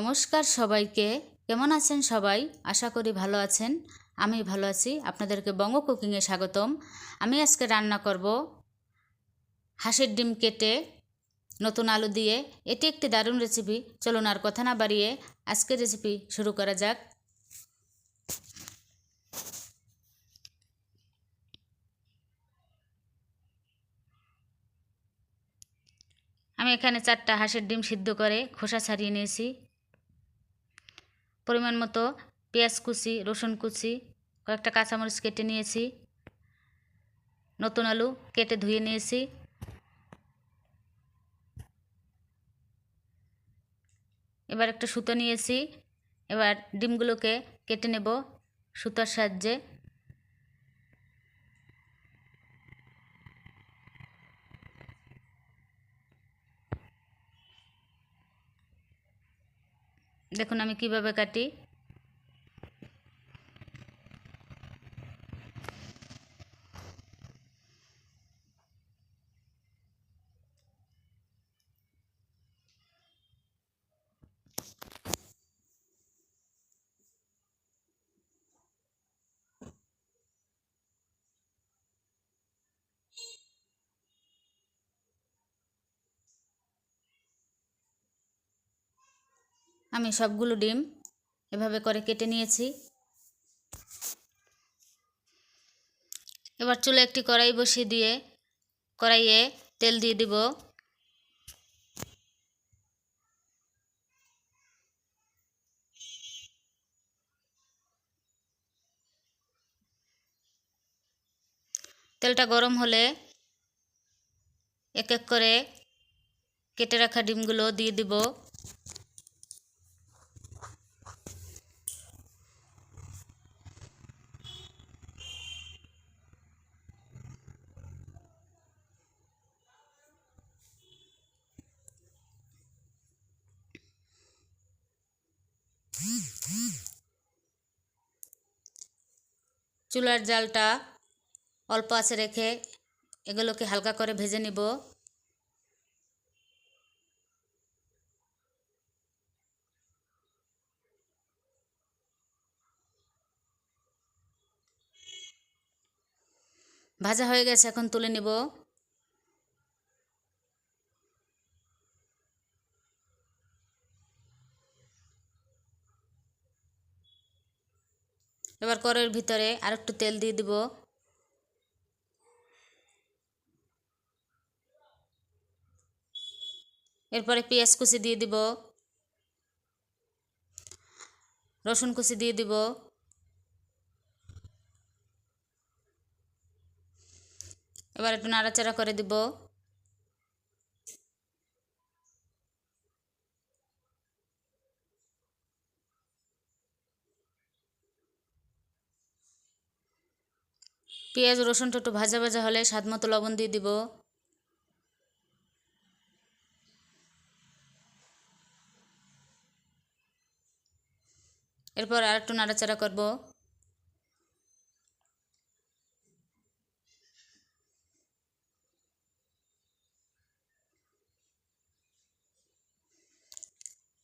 নমস্কার সবাইকে। কেমন আছেন সবাই? আশা করি ভালো আছেন। আমি ভালো আছি। আপনাদেরকে বঙ্গ কুকিংয়ে স্বাগতম। আমি আজকে রান্না করব হাঁসের ডিম কেটে নতুন আলু দিয়ে। এটি একটি দারুণ রেসিপি। চলুন আর কথা না বাড়িয়ে আজকের রেসিপি শুরু করা যাক। আমি এখানে 4টা হাঁসের ডিম সিদ্ধ করে খোসা ছাড়িয়ে নিয়েছি। পরিমাণ মতো পেঁয়াজ কুচি, রসুন কুচি, কয়েকটা কাঁচামরিচ কেটে নিয়েছি। নতুন আলু কেটে ধুয়ে নিয়েছি। এবার একটা সুতো নিয়েছি। এবার ডিমগুলোকে কেটে নেব সুতার সাহায্যে। দেখুন আমি কিভাবে কাটি। আমি সবগুলো ডিম এভাবে করে কেটে নিয়েছি। এবার চুলে একটি কড়াই বসিয়ে দিয়ে কড়াইয়ে তেল দিয়ে দিব। তেলটা গরম হলে এক এক করে কেটে রাখা ডিমগুলো দিয়ে দিব। চুলার জালটা অল্প আঁচে রেখে এগুলোকে হালকা করে ভেজে নিব। ভাজা হয়ে গেছে, এখন তুলে নিব। এবার কড়াইয়ের ভিতরে আরেকটু তেল দিয়ে দিব। এরপরে পেঁয়াজ কুচি দিয়ে দিব, রসুন কুচি দিয়ে দিব, এবার একটু নাড়াচাড়া করে দিব। পেঁয়াজ রসুনটা একটু ভাজা ভাজা হলে স্বাদ মতো লবণ দিয়ে দিব। এরপর আর একটু নাড়াচাড়া করব।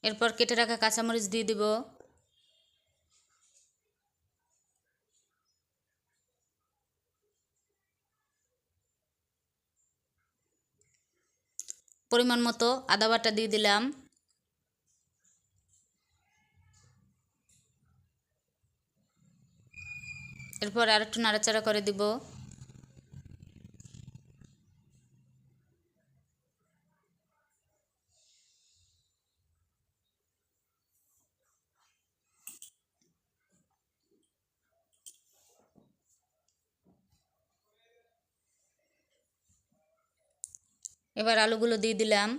এরপর কেটে রাখা কাঁচামরিচ দিয়ে দিব। পরিমাণ মতো আদা বাটা দিয়ে দিলাম। এরপর আর একটু নাড়াচাড়া করে দিব। এবার আলুগুলো দিয়ে দিলাম।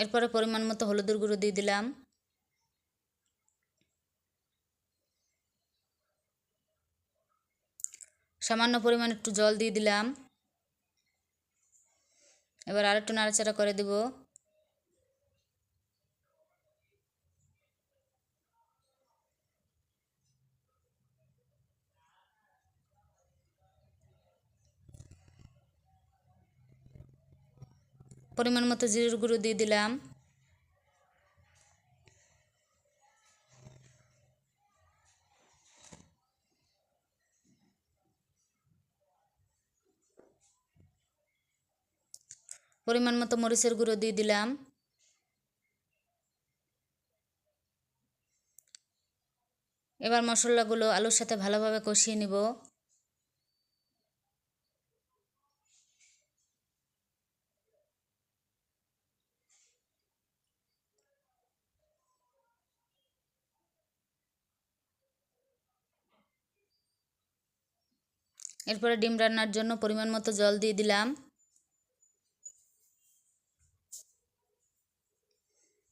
এরপরে পরিমাণ মতো হলুদের গুঁড়ো দিয়ে দিলাম। সামান্য পরিমাণ একটু জল দিয়ে দিলাম। এবার আর একটু নাড়াচাড়া করে দিব। পরিমাণ মতো জিরের গুঁড়ো দিয়ে দিলাম। পরিমাণ মতো মরিচের গুঁড়ো দিয়ে দিলাম। এবার মশলাগুলো আলুর সাথে ভালোভাবে কষিয়ে নিব। এরপরে ডিম রান্নার জন্য পরিমাণ মতো জল দিয়ে দিলাম।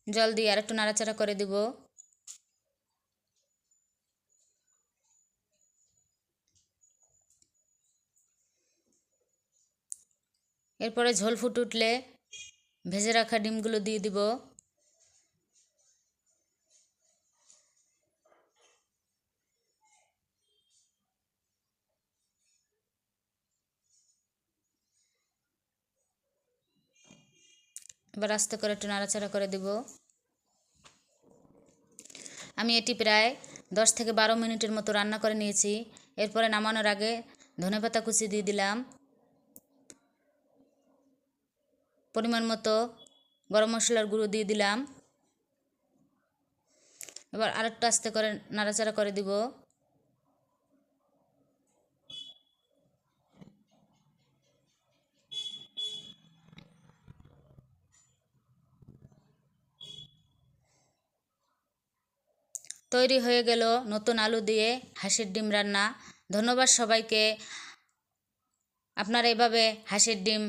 জল দিয়ে আরেকটু নাড়াচাড়া করে দিব। এরপরে ঝোল ফুটে উঠলে ভেজে রাখা ডিমগুলো দিয়ে দিব। এবার আস্তে করে একটু নাড়াচাড়া করে দিব। আমি এটি প্রায় 10 থেকে 12 মিনিটের মতো রান্না করে নিয়েছি। এরপরে নামানোর আগে ধনেপাতা কুচি দিয়ে দিলাম। পরিমাণ মতো গরম মশলার গুঁড়ো দিয়ে দিলাম। এবার আরেকটু আস্তে করে নাড়াচাড়া করে দিব। তৈরি হয়ে গেল নতুন আলু দিয়ে হাঁসের ডিম রান্না। ধন্যবাদ সবাইকে। আপনারা এভাবে হাঁসের ডিম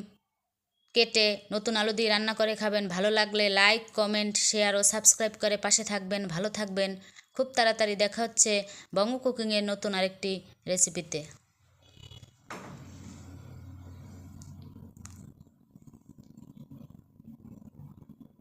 কেটে নতুন আলু দিয়ে রান্না করে খাবেন। ভালো লাগলে লাইক, কমেন্ট, শেয়ার ও সাবস্ক্রাইব করে পাশে থাকবেন। ভালো থাকবেন। খুব তাড়াতাড়ি দেখা হচ্ছে বঙ্গ কুকিংয়ের নতুন আরেকটি রেসিপিতে।